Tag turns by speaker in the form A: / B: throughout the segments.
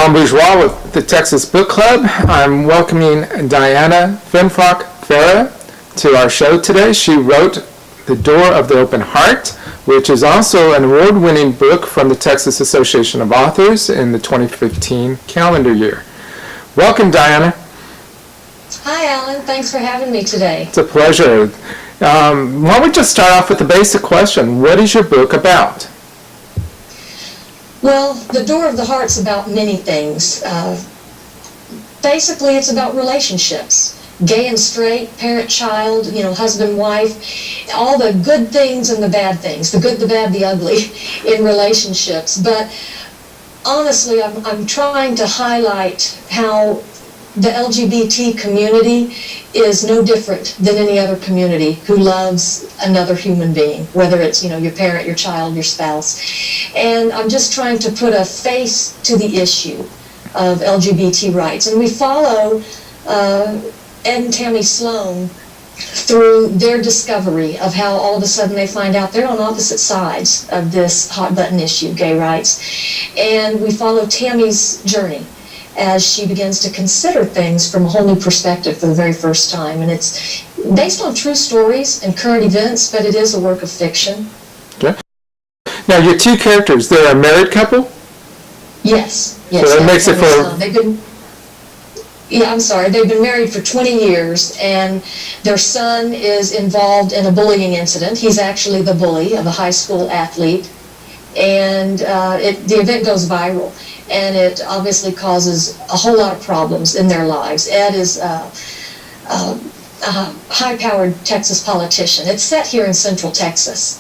A: Alan Bourgeois with the Texas Book Club. I'm welcoming Diana Finfrock Farrar to our show today. She wrote The Door of the Open Heart, which is also an award-winning book from the Texas Association of Authors in the 2015 calendar year. Welcome, Diana.
B: Hi, Alan. Thanks for having me today.
A: It's a pleasure. Why don't we just start off with the basic question. What is your book about?
B: Well, The Door of the Heart's about many things. Basically, it's about relationships. Gay and straight, parent-child, husband, wife, all the good things and the bad things, the good, the bad, the ugly in relationships. But honestly, I'm trying to highlight how the LGBT community is no different than any other community who loves another human being, whether it's, your parent, your child, your spouse. And I'm just trying to put a face to the issue of LGBT rights. And we follow Ed and Tammy Sloan through their discovery of how all of a sudden they find out they're on opposite sides of this hot button issue, gay rights. And we follow Tammy's journey as she begins to consider things from a whole new perspective for the very first time. And it's based on true stories and current events, but it is a work of fiction.
A: Okay. Now, your two characters, they're a married couple?
B: Yes.
A: So that makes it for...
B: They've been married for 20 years, and their son is involved in a bullying incident. He's actually the bully of a high school athlete, and the event goes viral. And it obviously causes a whole lot of problems in their lives. Ed is a high-powered Texas politician. It's set here in Central Texas.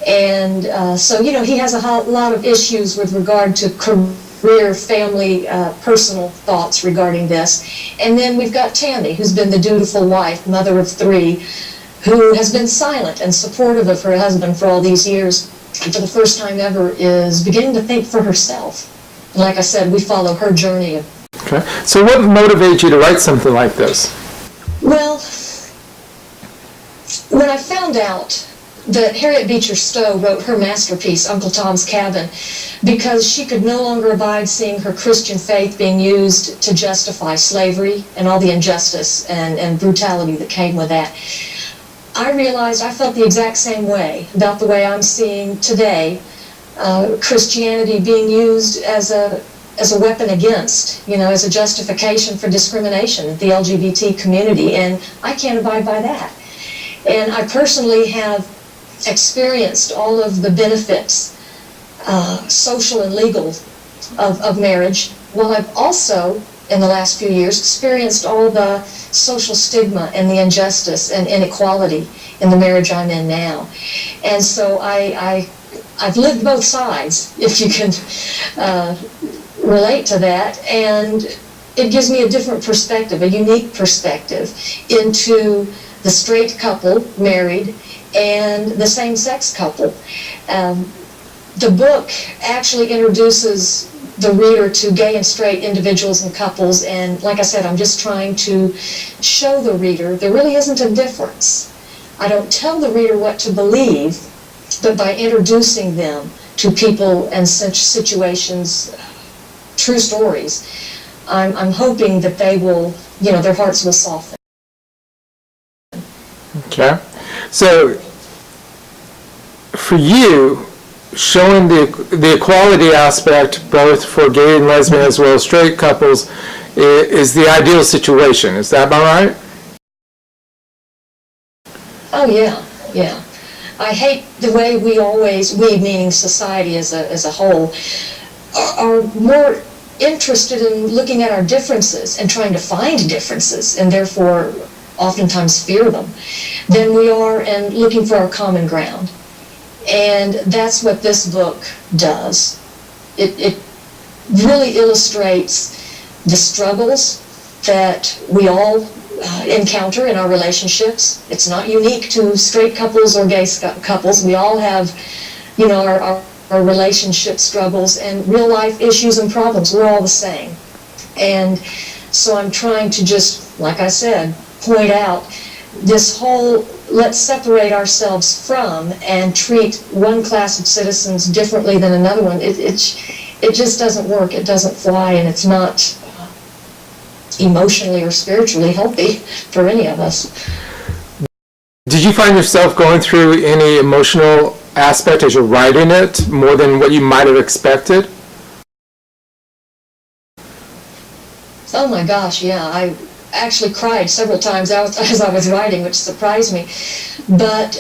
B: And so he has a lot of issues with regard to career, family, personal thoughts regarding this. And then we've got Tammy, who's been the dutiful wife, mother of 3, who has been silent and supportive of her husband for all these years, and for the first time ever is beginning to think for herself. And like I said, we follow her journey.
A: Okay. So what motivated you to write something like this?
B: Well, when I found out that Harriet Beecher Stowe wrote her masterpiece, Uncle Tom's Cabin, because she could no longer abide seeing her Christian faith being used to justify slavery and all the injustice and brutality that came with that, I realized I felt the exact same way about the way I'm seeing today Christianity being used as a weapon against, as a justification for discrimination, the LGBT community, and I can't abide by that. And I personally have experienced all of the benefits, social and legal, of marriage, while I've also, in the last few years, experienced all the social stigma and the injustice and inequality in the marriage I'm in now. And so I've lived both sides, if you can relate to that, and it gives me a different perspective, a unique perspective into the straight couple, married, and the same-sex couple. The book actually introduces the reader to gay and straight individuals and couples, and like I said, I'm just trying to show the reader there really isn't a difference. I don't tell the reader what to believe, but by introducing them to people and such situations, true stories, I'm hoping that they will, their hearts will soften.
A: Okay. So, for you, showing the equality aspect, both for gay and lesbian as well as straight couples, is the ideal situation. Is that about right? Oh,
B: yeah. I hate the way we meaning society as a whole, are more interested in looking at our differences and trying to find differences, and therefore oftentimes fear them, than we are in looking for our common ground. And that's what this book does. It really illustrates the struggles that we all encounter in our relationships. It's not unique to straight couples or gay couples. We all have, our relationship struggles and real life issues and problems. We're all the same. And so I'm trying to just, like I said, point out this whole let's separate ourselves from and treat one class of citizens differently than another one. it just doesn't work, it doesn't fly, and it's not emotionally or spiritually healthy for any of us.
A: Did you find yourself going through any emotional aspect as you're writing it, more than what you might have expected?
B: Oh my gosh, yeah. I actually cried several times as I was writing, which surprised me. But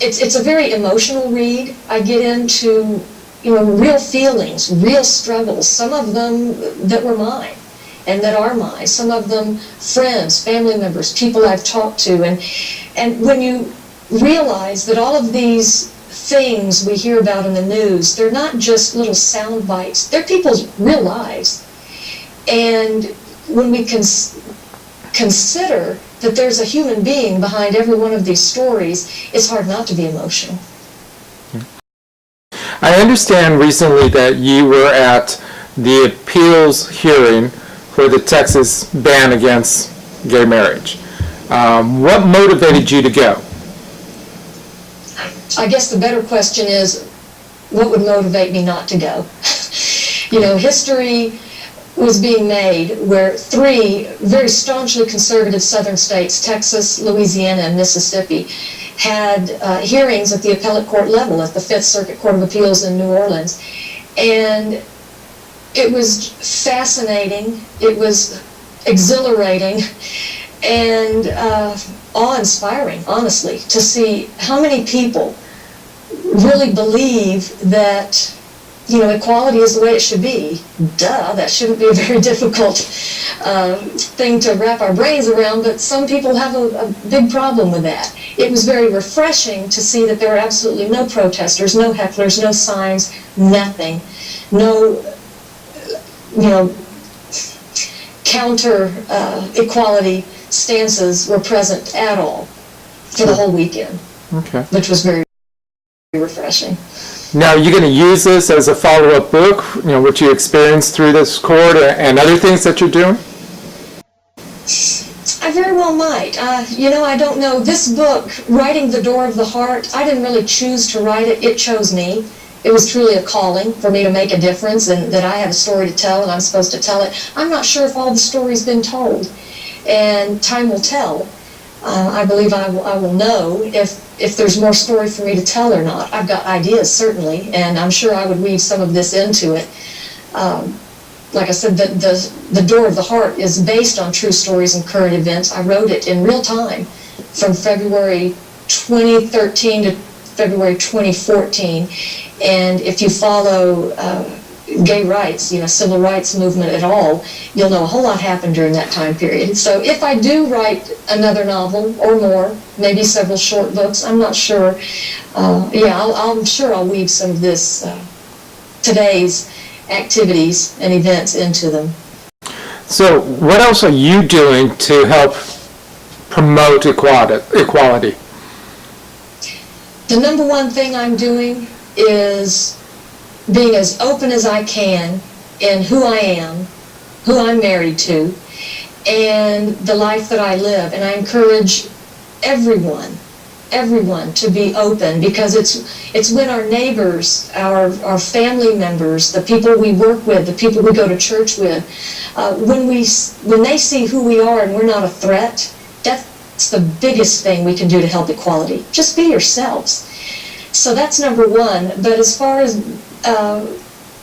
B: it's a very emotional read. I get into, real feelings, real struggles, some of them that were mine and that are mine, some of them friends, family members, people I've talked to. And when you realize that all of these things we hear about in the news, they're not just little sound bites, they're people's real lives. And when we consider that there's a human being behind every one of these stories, it's hard not to be emotional.
A: I understand recently that you were at the appeals hearing for the Texas ban against gay marriage. What motivated you to go?
B: I guess the better question is, what would motivate me not to go? History was being made where 3 very staunchly conservative southern states, Texas, Louisiana, and Mississippi, had hearings at the appellate court level at the Fifth Circuit Court of Appeals in New Orleans. And it was fascinating, it was exhilarating, and awe-inspiring, honestly, to see how many people really believe that equality is the way it should be. Duh, that shouldn't be a very difficult thing to wrap our brains around, but some people have a big problem with that. It was very refreshing to see that there were absolutely no protesters, no hecklers, no signs, nothing. No, counter equality stances were present at all for the whole weekend.
A: Okay.
B: Which was very refreshing.
A: Now, are you going to use this as a follow-up book, what you experienced through this court and other things that you're doing?
B: I very well might. I don't know. This book, Writing the Door of the Heart, I didn't really choose to write it. It chose me. It was truly a calling for me to make a difference and that I have a story to tell and I'm supposed to tell it. I'm not sure if all the story's been told, and time will tell. I believe I will know if there's more story for me to tell or not. I've got ideas, certainly, and I'm sure I would weave some of this into it. Like I said, the Door of the Heart is based on true stories and current events. I wrote it in real time from February 2013 to February 2014. And if you follow gay rights, civil rights movement at all, you'll know a whole lot happened during that time period. So if I do write another novel or more, maybe several short books, I'm not sure. I'm sure I'll weave some of this, today's activities and events into them.
A: So what else are you doing to help promote equality?
B: The number one thing I'm doing is being as open as I can in who I am, who I'm married to, and the life that I live. And I encourage everyone to be open, because it's when our neighbors, our family members, the people we work with, the people we go to church with, when they see who we are and we're not a threat, that's the biggest thing we can do to help equality. Just be yourselves. So that's number one. But as far as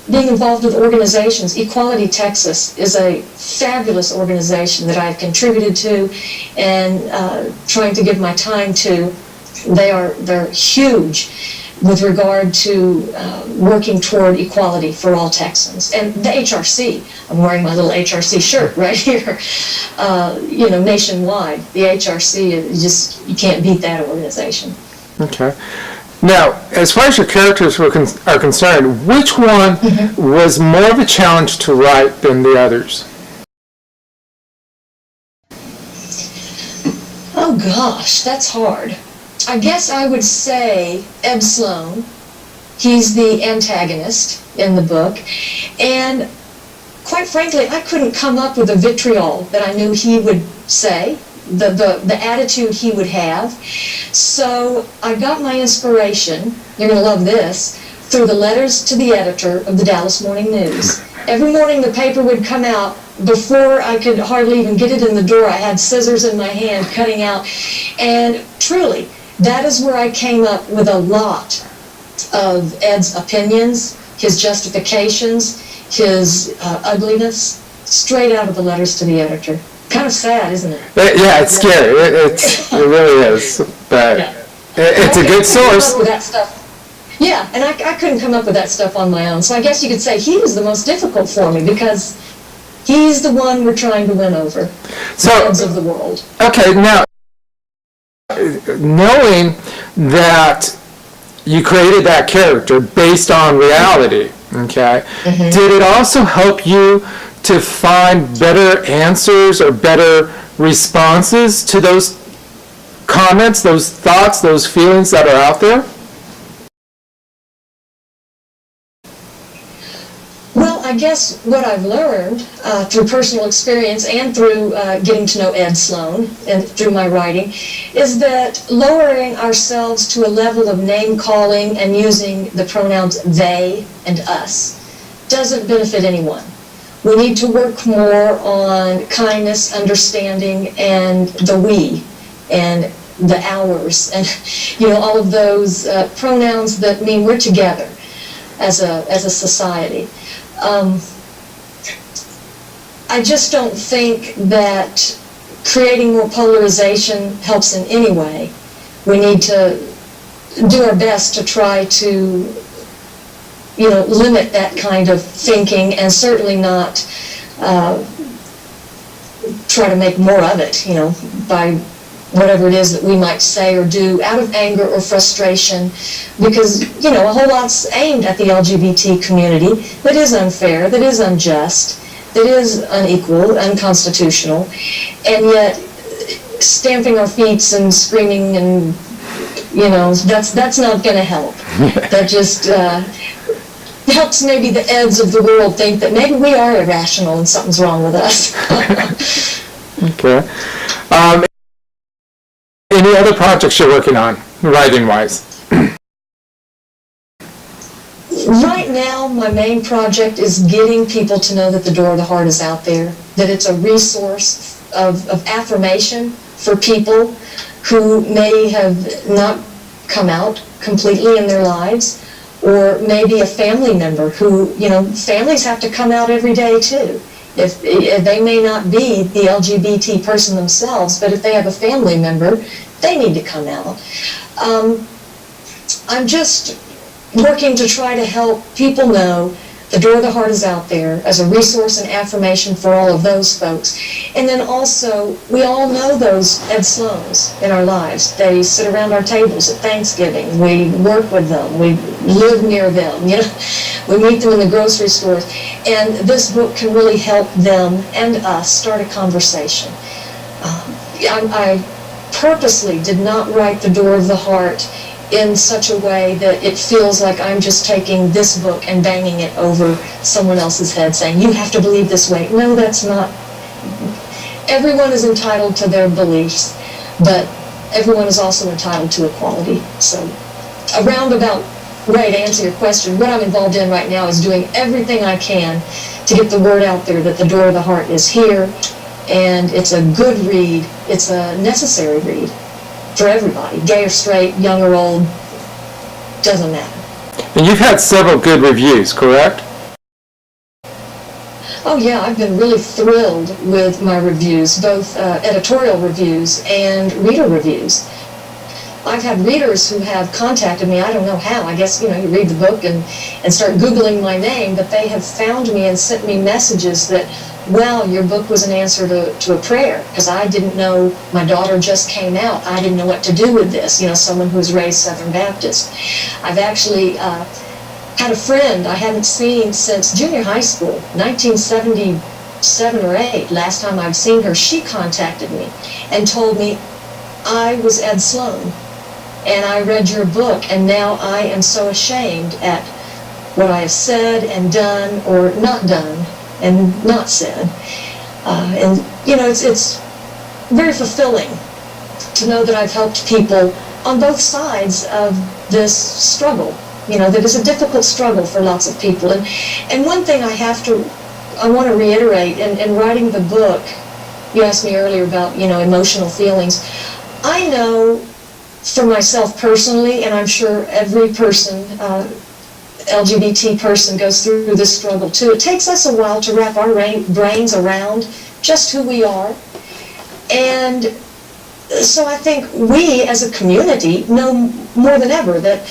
B: being involved with organizations, Equality Texas is a fabulous organization that I've contributed to and trying to give my time to. They're huge with regard to working toward equality for all Texans. And the HRC, I'm wearing my little HRC shirt right here, nationwide. The HRC, you can't beat that organization.
A: Okay. Now, as far as your characters are concerned, which one was more of a challenge to write than the others?
B: Oh gosh, that's hard. I guess I would say Absalom. He's the antagonist in the book. And quite frankly, I couldn't come up with a vitriol that I knew he would say, the attitude he would have. So I got my inspiration, you're going to love this, through the letters to the editor of the Dallas Morning News. Every morning the paper would come out. Before I could hardly even get it in the door, I had scissors in my hand cutting out. And truly, that is where I came up with a lot of Ed's opinions, his justifications, his ugliness, straight out of the letters to the editor. Kind of sad, isn't it?
A: Yeah, it's scary. It really is. But
B: Yeah.
A: it's a good source.
B: With that stuff. Yeah, and I couldn't come up with that stuff on my own. So I guess you could say he was the most difficult for me because he's the one we're trying to win over.
A: So,
B: the Eds of the world.
A: Okay, now, knowing that you created that character based on reality, okay, did it also help you to find better answers or better responses to those comments, those thoughts, those feelings that are out there?
B: Well, I guess what I've learned through personal experience and through getting to know Ed Sloan and through my writing is that lowering ourselves to a level of name-calling and using the pronouns they and us doesn't benefit anyone. We need to work more on kindness, understanding, and the we, and the ours, and all of those pronouns that mean we're together as a society. I just don't think that creating more polarization helps in any way. We need to do our best to try to limit that kind of thinking, and certainly not try to make more of it, by whatever it is that we might say or do out of anger or frustration, because, a whole lot's aimed at the LGBT community that is unfair, that is unjust, that is unequal, unconstitutional, and yet stamping our feet and screaming and, that's not going to help. That just helps maybe the Eds of the world think that maybe we are irrational and something's wrong with us.
A: Okay. Any other projects you're working on, writing-wise?
B: Right now, my main project is getting people to know that the Door of the Heart is out there, that it's a resource of affirmation for people who may have not come out completely in their lives, or maybe a family member who, families have to come out every day too. If they may not be the LGBT person themselves, but if they have a family member, they need to come out. I'm just working to try to help people know the Door of the Heart is out there as a resource and affirmation for all of those folks. And then also, we all know those Ed Sloans in our lives. They sit around our tables at Thanksgiving. We work with them. We live near them. We meet them in the grocery stores. And this book can really help them and us start a conversation. I purposely did not write the Door of the Heart in such a way that it feels like I'm just taking this book and banging it over someone else's head saying, you have to believe this way. No, that's not. Everyone is entitled to their beliefs, but everyone is also entitled to equality. So a roundabout way to answer your question, what I'm involved in right now is doing everything I can to get the word out there that the Door of the Heart is here, and it's a good read. It's a necessary read for everybody, gay or straight, young or old, doesn't matter.
A: And you've had several good reviews, correct?
B: Oh yeah, I've been really thrilled with my reviews, both editorial reviews and reader reviews. I've had readers who have contacted me, I don't know how, I guess, you read the book and start Googling my name, but they have found me and sent me messages that, well, your book was an answer to a prayer, because I didn't know, my daughter just came out, I didn't know what to do with this, someone who was raised Southern Baptist. I've actually had a friend I hadn't seen since junior high school, 1977 or 8, last time I've seen her. She contacted me and told me, I was Ed Sloan, and I read your book, and now I am so ashamed at what I have said and done, or not done, and not said. And, it's very fulfilling to know that I've helped people on both sides of this struggle that is a difficult struggle for lots of people. And one thing I want to reiterate, in writing the book, you asked me earlier about, emotional feelings. I know for myself personally, and I'm sure every person, LGBT person, goes through this struggle too. It takes us a while to wrap our brains around just who we are. And so I think we as a community know more than ever that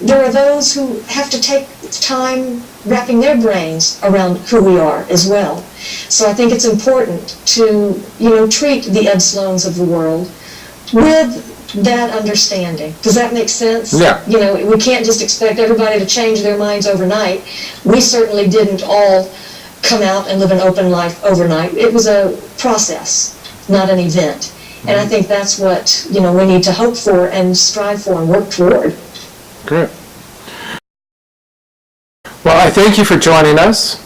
B: there are those who have to take time wrapping their brains around who we are as well. So I think it's important to, treat the Absaloms of the world with that understanding. Does that make sense?
A: Yeah.
B: We can't just expect everybody to change their minds overnight. We certainly didn't all come out and live an open life overnight. It was a process, not an event. And I think that's what, we need to hope for and strive for and work toward.
A: Great. Well, I thank you for joining us.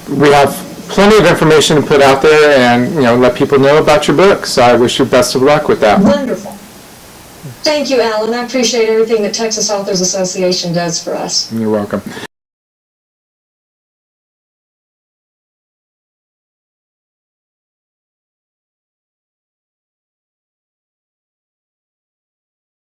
A: We have plenty of information to put out there and, let people know about your book. So I wish you best of luck with that.
B: Wonderful. Thank you, Alan. I appreciate everything that Texas Authors Association does for us.
A: You're welcome.